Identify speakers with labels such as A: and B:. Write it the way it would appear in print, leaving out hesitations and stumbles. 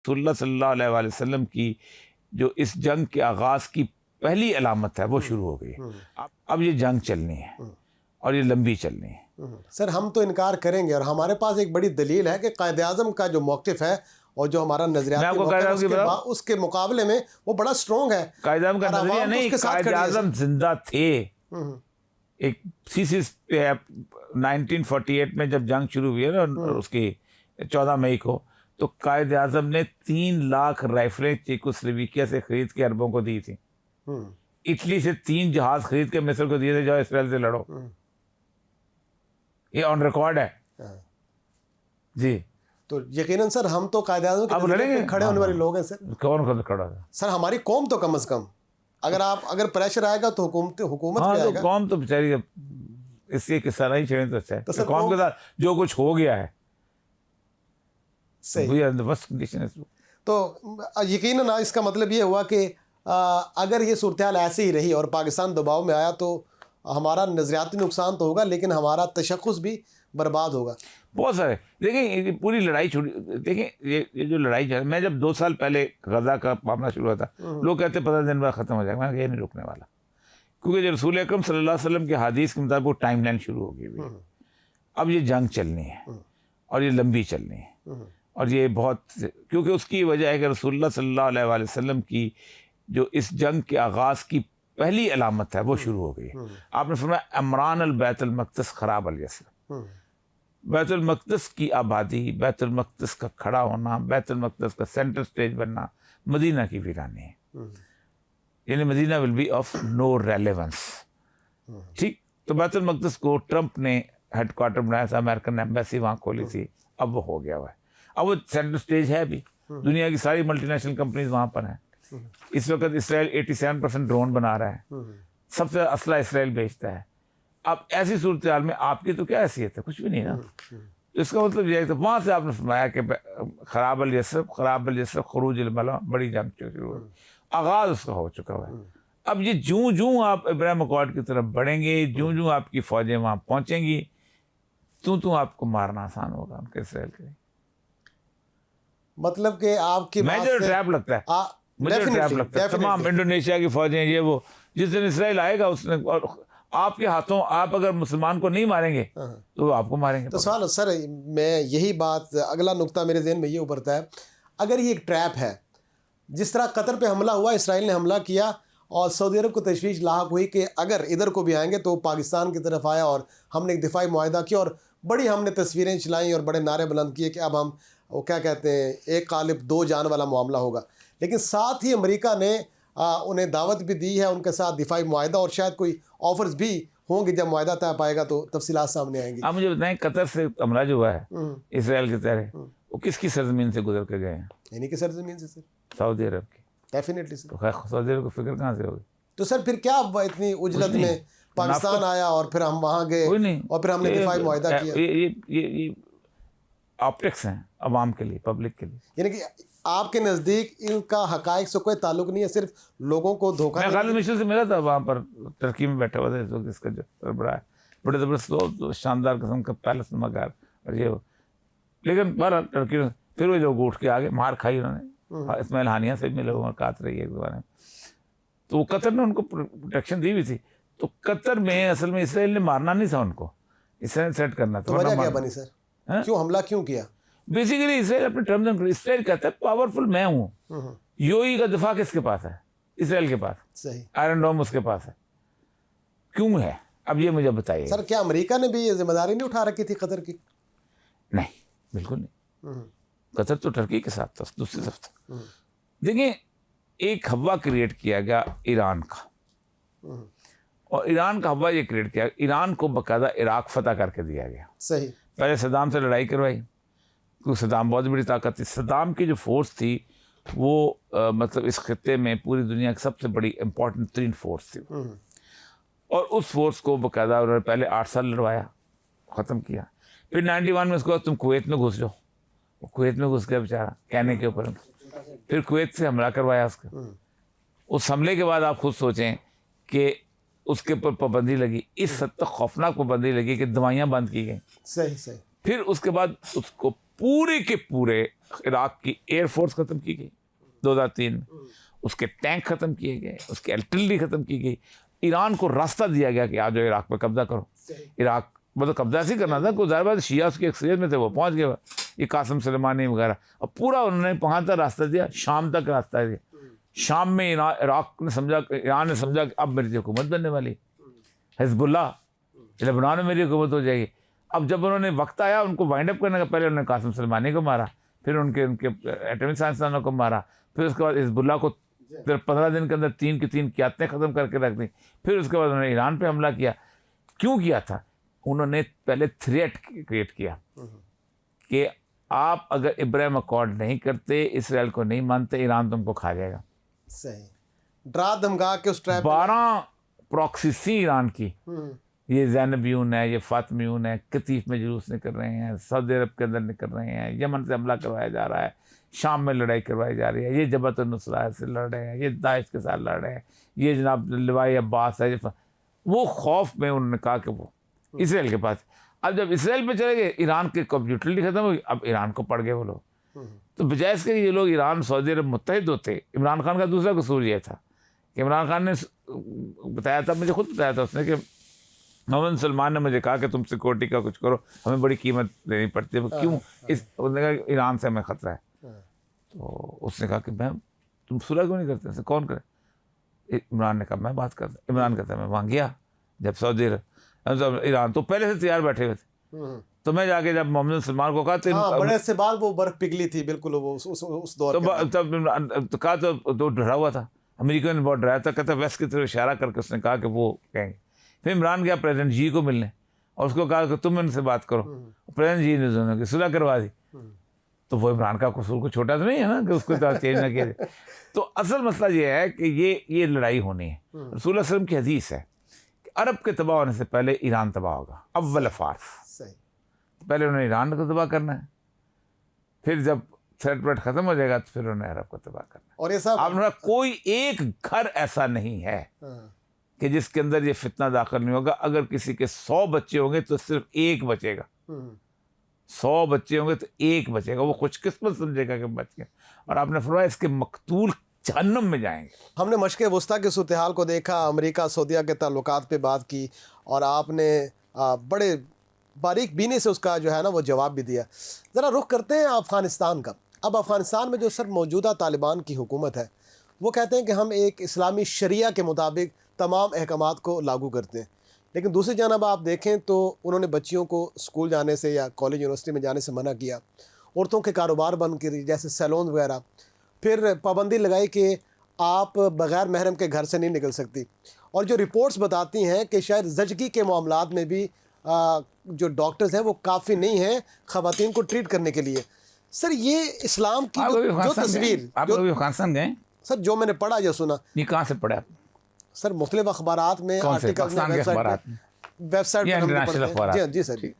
A: रसूलुल्लाह सल्लल्लाहु अलैहि वसल्लम की जो इस जंग के आगाज़ की पहली अलामत है वो शुरू हो गई। अब ये जंग चलनी है और ये लंबी चलनी है।
B: सर हम तो इनकार करेंगे और हमारे पास एक बड़ी दलील है कि कायद-ए-आज़म का जो मौक़िफ़ है और जो हमारा नज़रियाती मौक़िफ़ है उसके मुकाबले में वो बड़ा स्ट्रॉन्ग है।
A: कायद-ए-आज़म का नज़रिया नहीं, कायद-ए-आज़म जिंदा थे। एक सीसीस पे है 1948 में जब जंग शुरू हुई है ना उसकी 14 मई को, तो कायद-ए-आज़म ने 3 लाख राइफलें चेकोस्लोवाकिया से खरीद के अरबों को दी थी। इटली से 3 जहाज खरीद के मिस्र को दिए थे, जाओ इसराइल से लड़ो। ये ऑन रिकॉर्ड है जी।
B: तो यकीनन सर हम तो कायद-ए-आज़म के लड़ेंगे, खड़े होने वाले लोग हैं सर।
A: कौन खड़ा है
B: सर? हमारी कौम तो कम से कम, अगर प्रेशर आएगा तो हुकूमत
A: हाँ,
B: पे आएगा।
A: तो कौम तो बेचारी इससे किस्सा नहीं छेड़े तो अच्छा है। तो कौम के साथ जो कुछ हो गया है
B: सही, तो यकीनन इसका मतलब ये हुआ कि अगर ये सूरत हाल ऐसे ही रही और पाकिस्तान दबाव में आया तो हमारा नज़रियाती नुकसान तो होगा, लेकिन हमारा तशख़्ख़ुस भी बर्बाद होगा।
A: बहुत सारे देखिए पूरी लड़ाई छुड़ी। देखिए ये जो लड़ाई चल, मैं जब 2 साल पहले गजा का मामला शुरू हुआ था, लोग कहते 15 दिन बाद ख़त्म हो जाएगा। मैंने ये नहीं रुकने वाला, क्योंकि जब रसूल अकरम सल्लल्लाहु अलैहि वसल्लम के हदीस के मुताबिक वो टाइम लाइन शुरू हो गई। अब ये जंग चलनी है और ये लंबी चलनी है और ये बहुत, क्योंकि उसकी वजह है कि रसूलुल्लाह सल्लल्लाहु अलैहि वसल्लम की जो इस जंग के आगाज़ की पहली अलामत है वो शुरू हो गई। आपने फरमाया अमरान अल बैतुल मक़दस ख़राब अल यसर। बैतुल मक़दस की आबादी, बैतुल मक़दस का खड़ा होना, बैतुल मक़दस का सेंटर स्टेज बनना मदीना की वीरानी है। यानी Medina will be of no relevance. ठीक, तो बैतुल मक़दस को ट्रंप ने हेडक्वार्टर बनाया था, अमेरिकन एम्बेसी वहाँ खोली थी, अब वो हो गया हुआ है। अब वो सेंटर स्टेज है भी, दुनिया की सारी मल्टीनेशनल कंपनीज वहाँ पर हैं। इस वक्त इसराइल 87% ड्रोन बना रहा है, सबसे असला इसराइल बेचता है। अब ऐसी सूरत हाल में आपकी तो क्या हैसियत है? कुछ भी नहीं ना। तो इसका मतलब यह है, तो वहाँ से आपने फरमाया कि ख़राब अल यसर खुरूज अल मला, बड़ी जंग शुरू हुई, आगाज़ उसका हो चुका हुआ है। अब ये जूँ आप इब्राहिम अकॉर्ड की तरफ बढ़ेंगे, जूँ आपकी फ़ौजें वहाँ पहुँचेंगी, तू आपको मारना आसान होगा उनके इसराइल के।
B: मतलब कि आपकी
A: मुझे ट्रैप लगता है, मुझे ट्रैप लगता है। तमाम इंडोनेशिया की फ़ौजें, ये वो, जिस दिन इसराइल आएगा उसने, और आपके हाथों आप अगर मुसलमान को नहीं मारेंगे तो वो आपको मारेंगे।
B: तो सवाल सर, मैं यही बात, अगला नुक्ता मेरे ज़हन में ये उभरता है, अगर ये एक ट्रैप है, जिस तरह कतर पे हमला हुआ, इसराइल ने हमला किया और सऊदी अरब को तशवीश लाहक हुई कि अगर इधर को भी आएंगे तो पाकिस्तान की तरफ आया, और हमने एक दिफाई मुआहदा किया और बड़ी हमने तस्वीरें चलाई और बड़े नारे बुलंद किए कि अब हम, वो क्या कहते हैं, एक कालिब 2 जान वाला मामला होगा। लेकिन साथ ही अमेरिका ने उन्हें दावत भी दी है, उनके साथ दिफाई मुआहदा, और शायद कोई ऑफर्स भी होंगे। जब मुआहदा तय पाएगा तो तफसीलात सामने आएंगी।
A: आप मुझे बताएं, कतर से हमला जो हुआ है इसराइल के तरह, वो किसकी सरजमीन से गुजर कर गए हैं?
B: इन्हीं की सरजमीन से सर,
A: सऊदी अरब की।
B: Definitely sir.
A: तो खैर सऊदी अरब को फिक्र कहाँ से होगी?
B: तो सर फिर क्या इतनी उजलत में पाकिस्तान आया और फिर हम वहाँ गए और फिर हमने दिफाई मुआहदा किया?
A: ये ऑप्टिक्स हैं अवाम के लिए, पब्लिक के लिए।
B: यानी कि आपके नज़दीक इनका हकायक से कोई ताल्लुक नहीं है, सिर्फ लोगों को धोखा।
A: मैं खालिद मिशेल से मिला था वहाँ पर, टर्की में बैठा हुआ था इस वक्त, इसका जो बड़ा है, बड़े ज़बरदस्त शानदार किस्म का पैलेस मकान और ये, लेकिन बहरहाल टर्की में फिर वो जो उठ के आगे मार खाई उन्होंने। इस्माइल हानिया से मिले, मुलाकात रही है एक बार में, तो वो कतर ने उनको प्रोटेक्शन दी हुई थी। तो कतर में असल में इसराइल ने मारना नहीं था उनको, इसराइल सेट करना था।
B: तो वजह क्या बनी सर, क्यों हमला क्यों किया?
A: बेसिकली इसराइल अपने टर्म्स एंड, इसराइल कहता है पावरफुल मैं हूँ, यूएई का दिफा किसके पास है? इसराइल के पास।
B: सही,
A: आयरन डोम उसके पास है। क्यों है? अब ये मुझे बताइए
B: सर। क्या अमेरिका ने भी ये जिम्मेदारी नहीं उठा रखी थी कतर की?
A: नहीं, बिल्कुल नहीं। कतर तो टर्की के साथ था, दूसरी तरफ था। देखिए, एक हवा क्रिएट किया गया ईरान का, और ईरान का हवा ये क्रिएट किया, ईरान को बाकायदा इराक फतह करके दिया गया।
B: सही,
A: पहले सद्दाम से लड़ाई करवाई, क्योंकि सद्दाम बहुत बड़ी ताकत थी। सद्दाम की जो फोर्स थी वो मतलब इस खत्ते में पूरी दुनिया की सबसे बड़ी इंपॉर्टेंट 3 फोर्स थी, और उस फोर्स को बाकायदा उन्होंने पहले 8 साल लड़वाया, ख़त्म किया। फिर 91 में उसको तुम कुवैत में घुस जाओ, वो कुवैत में घुस गया बेचारा कहने के ऊपर। फिर कुवैत से हमला करवाया उसका। उस हमले के बाद आप खुद सोचें कि उसके ऊपर पाबंदी लगी, इस हद तक खौफनाक पाबंदी लगी कि दवाइयाँ बंद की गई।
B: सही सही।
A: फिर उसके बाद उसको पूरे के पूरे इराक की एयरफोर्स ख़त्म की गई 2003 में, उसके टैंक ख़त्म किए गए, उसकी आर्टिलरी ख़त्म की गई। ईरान को रास्ता दिया गया कि आ जाओ इराक पर कब्जा करो। इराक मतलब कब्जा ऐसे ही करना था, कुछ बाद शिया उसकी अक्सरियत में थे, वो पहुंच गए, ये कासिम सुलेमानी वगैरह, और पूरा उन्होंने वहाँ तक रास्ता दिया, शाम तक रास्ता दिया। शाम में इराक ने समझा, ईरान ने समझा कि अब मेरी हुकूमत बनने वाली, हिजबुल्लाह लेबनान में मेरी हुकूमत हो जाएगी। अब जब उन्होंने वक्त आया उनको वाइंड अप करने का, पहले उन्होंने कासिम सुलेमानी को मारा, फिर उनके एटॉमिक साइंसदानों को मारा, फिर उसके बाद हिजबुल्लाह को 15 दिन के अंदर 3 की 3 क़ियादतें ख़त्म करके रख दी। फिर उसके बाद उन्होंने ईरान पे हमला किया। क्यों किया था? उन्होंने पहले थ्रेट क्रिएट किया कि आप अगर इब्राहिम अकॉर्ड नहीं करते, इसराइल को नहीं मानते, ईरान तुमको खा जाएगा।
B: सही, डरा धमका के उस ट्रैप
A: 12 प्रॉक्सी थी ईरान की, ये ज़ैनबियून है, ये फातमियून है, कतीफ में जुलूस निकल रहे हैं, सऊदी अरब के अंदर निकल रहे हैं, यमन से हमला करवाया जा रहा है, शाम में लड़ाई करवाई जा रही है, ये जबहत नुसरा से लड़ रहे हैं, ये दाइश के साथ लड़ रहे हैं, ये जनाब लिवाई अब्बास है। वो खौफ में उन्होंने कहा कि वो इसराइल के पास। अब जब इसराइल पे चले गए, ईरान की यूटिलिटी खत्म हो गई, अब ईरान को पड़ गए वो लोग। तो बजाय इसके ये लोग ईरान सऊदी अरब मुत्तहिद होते। इमरान खान का दूसरा कसूर ये था कि इमरान खान ने बताया था, मुझे खुद बताया था उसने, कि मोहम्मद सलमान ने मुझे कहा कि तुम सिक्योरिटी का कुछ करो, हमें बड़ी कीमत देनी पड़ती है। क्यों? उसने कहा ईरान से हमें ख़तरा है। तो उसने कहा कि मैं, तुम सुलह क्यों नहीं करते? से कौन करे? इमरान ने कहा मैं बात करता। इमरान कहता मैं वहाँ गया, जब सऊदी अरब, ईरान तो पहले से तैयार बैठे हुए थे। तो मैं जाके जब मोहम्मद सलमान को कहा तो
B: बड़े से बाद वो बर्फ पिघली थी बिल्कुल, वो उस दौर
A: तो कहा तो डरा हुआ था, अमेरिका ने बहुत डराया था। कहता वेस्ट की तरफ इशारा करके उसने कहा कि वो कहेंगे। फिर इमरान गया प्रेसिडेंट जी को मिलने और उसको कहा कि तुम इनसे बात करो। प्रेसिडेंट जी ने दोनों की सुलह करवा दी। तो वो इमरान का कसूर को छोटा तो नहीं है ना कि उसको तो चेंज ना किया जाए। तो असल मसला ये है कि ये लड़ाई होनी है। रसूल वसल्लम की हदीस है कि अरब के तबाह होने से पहले ईरान तबाह होगा, अव्वल फार्स। पहले उन्हें ईरान को तबाह करना है, फिर जब थ्रेट ख़त्म हो जाएगा तो फिर उन्हें अरब को तबाह करना है।
B: और ये सब
A: अब कोई एक घर ऐसा नहीं है कि जिसके अंदर ये फितना दाखिल नहीं होगा। अगर किसी के 100 बच्चे होंगे तो सिर्फ एक बचेगा, 100 बच्चे होंगे तो एक बचेगा। वो खुशकिस्मत समझेगा कि बच गए। और आपने फरमाया इसके मकतूल जहन्नम में जाएंगे।
B: हमने मशक़ वस्ता के सूरत हाल को देखा, अमेरिका सऊदीया के ताल्लुकात पे बात की, और आपने बड़े बारीक बीने से उसका जो है ना वो जवाब भी दिया। ज़रा रुख करते हैं अफ़गानिस्तान का। अब अफ़गानिस्तान में जो सर मौजूदा तालिबान की हुकूमत है, वो कहते हैं कि हम एक इस्लामी शरिया के मुताबिक तमाम अहकामात को लागू करते हैं, लेकिन दूसरी जानब आप देखें तो उन्होंने बच्चियों को स्कूल जाने से या कॉलेज यूनिवर्सिटी में जाने से मना किया। औरतों के कारोबार बंद किए जैसे सैलून वगैरह। फिर पाबंदी लगाई कि आप बग़ैर महरम के घर से नहीं निकल सकती। और जो रिपोर्ट्स बताती हैं कि शायद ज़चगी के मामलात में भी जो डॉक्टर्स हैं वो काफ़ी नहीं हैं ख़वातीन को ट्रीट करने के लिए। सर ये इस्लाम की जो तस्वीर,
A: आप लोग अफगानिस्तान गए?
B: सर जो मैंने पढ़ा या सुना।
A: ये कहाँ से पढ़ा?
B: सर मुख्तलिफ अखबारात में, आर्टिकल्स में, वेबसाइट
A: इंटरनेशनल अखबार?
B: जी सर।